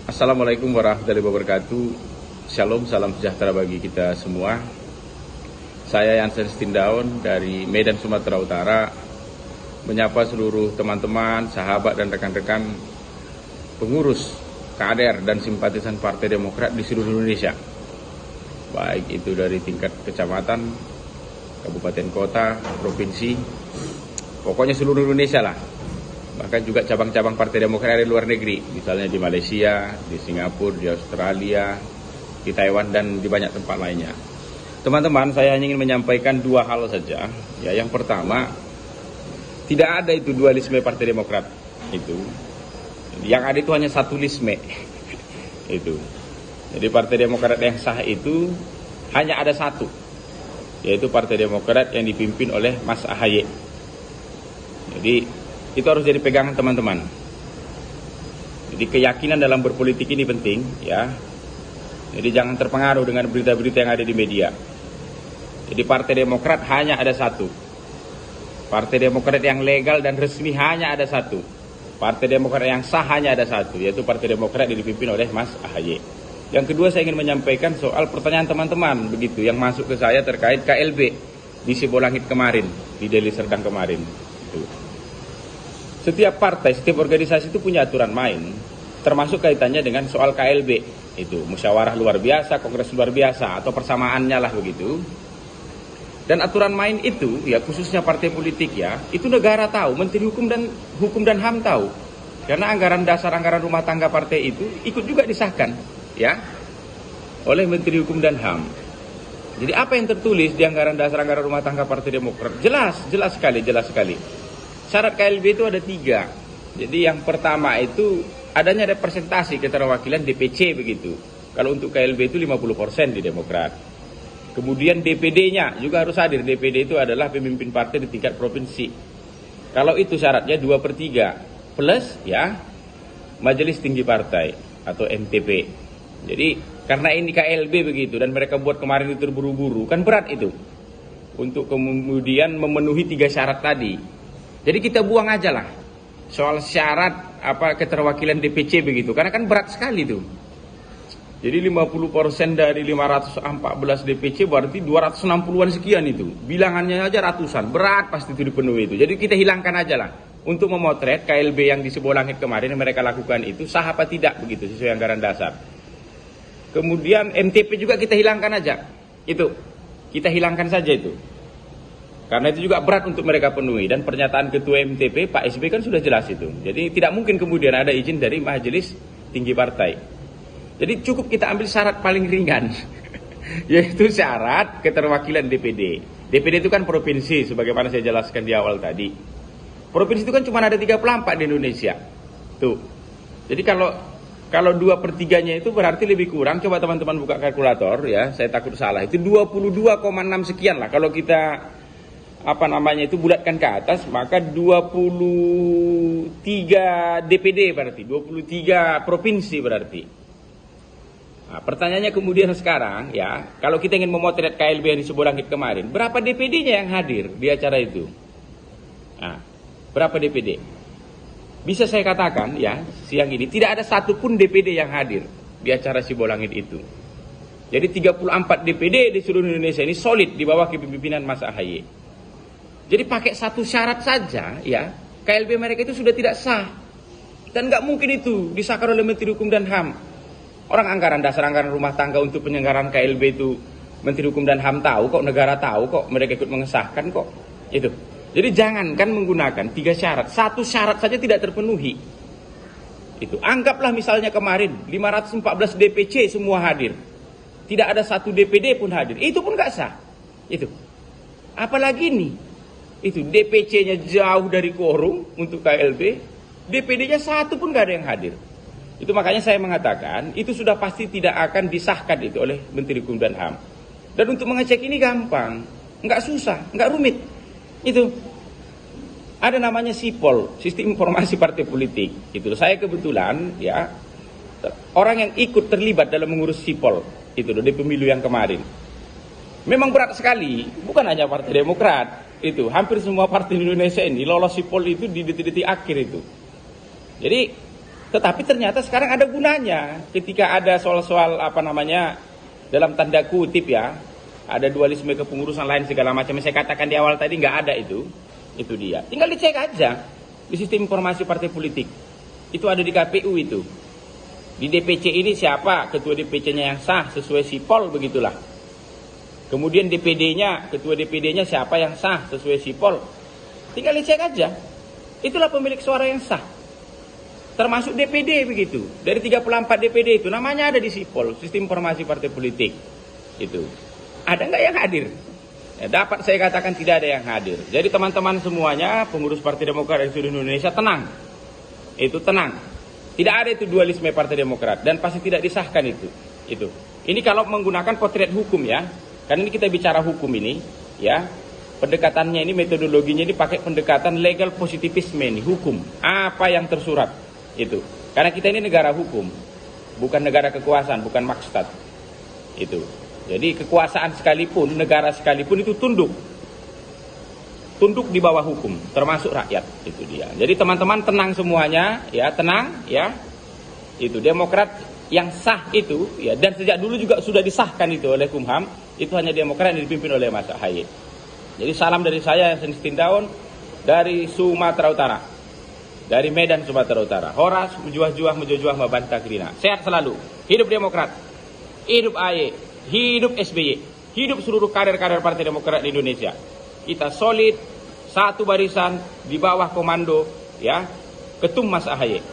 Assalamualaikum warahmatullahi wabarakatuh. Shalom, salam sejahtera bagi kita semua. Saya Yansen Stindaun dari Medan, Sumatera Utara, menyapa seluruh teman-teman, sahabat dan rekan-rekan pengurus, kader dan simpatisan Partai Demokrat di seluruh Indonesia. Baik itu dari tingkat kecamatan, kabupaten kota, provinsi, pokoknya seluruh Indonesia lah. Bahkan juga cabang-cabang Partai Demokrat di luar negeri, misalnya di Malaysia, di Singapura, di Australia, di Taiwan, dan di banyak tempat lainnya. Teman-teman, saya hanya ingin menyampaikan dua hal saja. Ya, yang pertama, tidak ada itu dualisme Partai Demokrat itu. Yang ada itu hanya satu lisme. Itu. Jadi Partai Demokrat yang sah itu hanya ada satu, yaitu Partai Demokrat yang dipimpin oleh Mas AHY. Jadi itu harus jadi pegangan teman-teman. Jadi keyakinan dalam berpolitik ini penting, ya. Jadi jangan terpengaruh dengan berita-berita yang ada di media. Jadi Partai Demokrat hanya ada satu. Partai Demokrat yang legal dan resmi hanya ada satu. Partai Demokrat yang sah hanya ada satu, yaitu Partai Demokrat yang dipimpin oleh Mas AHY. Yang kedua, saya ingin menyampaikan soal pertanyaan teman-teman begitu yang masuk ke saya terkait KLB di Sibolangit kemarin, di Deli Serdang kemarin. Itu. Setiap partai, setiap organisasi itu punya aturan main, termasuk kaitannya dengan soal KLB. Itu musyawarah luar biasa, kongres luar biasa, atau persamaannya lah begitu. Dan aturan main itu, ya khususnya partai politik ya, itu negara tahu, Menteri Hukum dan HAM tahu. Karena anggaran dasar, anggaran rumah tangga partai itu ikut juga disahkan, ya, oleh Menteri Hukum dan HAM. Jadi apa yang tertulis di anggaran dasar, anggaran rumah tangga Partai Demokrat? Jelas sekali. Syarat KLB itu ada 3. Jadi yang pertama itu adanya representasi keterwakilan DPC begitu. Kalau untuk KLB itu 50% di Demokrat. Kemudian DPD-nya juga harus hadir. DPD itu adalah pemimpin partai di tingkat provinsi. Kalau itu syaratnya 2/3 plus ya Majelis Tinggi Partai atau MTP. Jadi karena ini KLB begitu dan mereka buat kemarin itu terburu-buru, kan berat itu untuk kemudian memenuhi 3 syarat tadi. Jadi kita buang aja lah soal syarat keterwakilan DPC begitu, karena kan berat sekali tuh. Jadi 50% dari 514 DPC berarti 260-an sekian itu. Bilangannya aja ratusan, berat pasti itu dipenuhi itu. Jadi kita hilangkan aja lah untuk memotret KLB yang di Sibolangit kemarin yang mereka lakukan itu sah apa tidak begitu sesuai anggaran dasar. Kemudian MTP juga kita hilangkan aja. Itu kita hilangkan saja itu. Karena itu juga berat untuk mereka penuhi. Dan pernyataan Ketua MTP, Pak SB kan sudah jelas itu. Jadi tidak mungkin kemudian ada izin dari Majelis Tinggi Partai. Jadi cukup kita ambil syarat paling ringan. Yaitu syarat keterwakilan DPD. DPD itu kan provinsi, sebagaimana saya jelaskan di awal tadi. Provinsi itu kan cuma ada 34 di Indonesia. Tuh. Jadi kalau 2/3-nya itu berarti lebih kurang. Coba teman-teman buka kalkulator ya. Saya takut salah. Itu 22,6 sekian lah. Kalau kita itu bulatkan ke atas, maka 23 DPD berarti, 23 provinsi berarti. Nah, pertanyaannya kemudian sekarang ya, kalau kita ingin memotret KLB yang di Sibolangit kemarin, berapa DPD-nya yang hadir di acara itu? Nah, berapa DPD? Bisa saya katakan ya, siang ini tidak ada satupun DPD yang hadir di acara Sibolangit itu. Jadi 34 DPD di seluruh Indonesia ini solid di bawah kepemimpinan Mas AHY. Jadi pakai satu syarat saja ya, KLB mereka itu sudah tidak sah. Dan nggak mungkin itu disahkan oleh Menteri Hukum dan HAM. Orang anggaran dasar, anggaran rumah tangga untuk penyelenggaraan KLB itu Menteri Hukum dan HAM tahu kok, negara tahu kok, mereka ikut mengesahkan kok. Itu. Jadi jangankan menggunakan 3 syarat, satu syarat saja tidak terpenuhi. Itu. Anggaplah misalnya kemarin 514 DPC semua hadir. Tidak ada satu DPD pun hadir. Itu pun nggak sah. Itu. Apalagi nih? Itu DPC-nya jauh dari quorum untuk KLB, DPD-nya satu pun gak ada yang hadir. Itu makanya saya mengatakan itu sudah pasti tidak akan disahkan itu oleh Menteri Hukum dan HAM. Dan untuk mengecek ini gampang, nggak susah, nggak rumit. Itu ada namanya SIPOL, Sistem Informasi Partai Politik. Itu saya kebetulan ya orang yang ikut terlibat dalam mengurus SIPOL itu di pemilu yang kemarin. Memang berat sekali, bukan hanya Partai Demokrat. Itu hampir semua partai di Indonesia ini lolos SIPOL itu di detik-detik akhir itu. Jadi Tetapi ternyata sekarang ada gunanya ketika ada soal-soal dalam tanda kutip ya, ada dualisme kepengurusan lain segala macam yang saya katakan di awal tadi, nggak ada itu dia. Tinggal dicek aja di sistem informasi partai politik. Itu ada di KPU itu. Di DPC ini siapa ketua DPC-nya yang sah sesuai sipol, begitulah. Kemudian DPD-nya, ketua DPD-nya siapa yang sah sesuai sipol. Tinggal dicek aja. Itulah pemilik suara yang sah. Termasuk DPD begitu. Dari 34 DPD itu namanya ada di sipol, sistem informasi partai politik. Itu. Ada nggak yang hadir? Ya, dapat saya katakan tidak ada yang hadir. Jadi teman-teman semuanya, pengurus Partai Demokrat dari seluruh Indonesia, tenang. Itu tenang. Tidak ada itu dualisme Partai Demokrat dan pasti tidak disahkan itu. Ini kalau menggunakan potret hukum ya. Karena ini kita bicara hukum ini, ya. Pendekatannya ini, metodologinya ini pakai pendekatan legal positivisme ini, hukum. Apa yang tersurat itu. Karena kita ini negara hukum, bukan negara kekuasaan, bukan maksud. Itu. Jadi kekuasaan sekalipun, negara sekalipun itu tunduk di bawah hukum, termasuk rakyat. Itu dia. Jadi teman-teman tenang semuanya, ya tenang, ya. Itu Demokrat yang sah itu, ya, dan sejak dulu juga sudah disahkan itu oleh Kumham. Itu hanya Demokrat yang dipimpin oleh Mas Ahaye. Jadi salam dari saya, Yansen Stindaun, dari Sumatera Utara, dari Medan Sumatera Utara. Horas menjuah membantah Gerina. Sehat selalu. Hidup Demokrat. Hidup AHY. Hidup SBY, hidup seluruh kader-kader Partai Demokrat di Indonesia. Kita solid, satu barisan di bawah komando ya Ketum Mas Ahaye.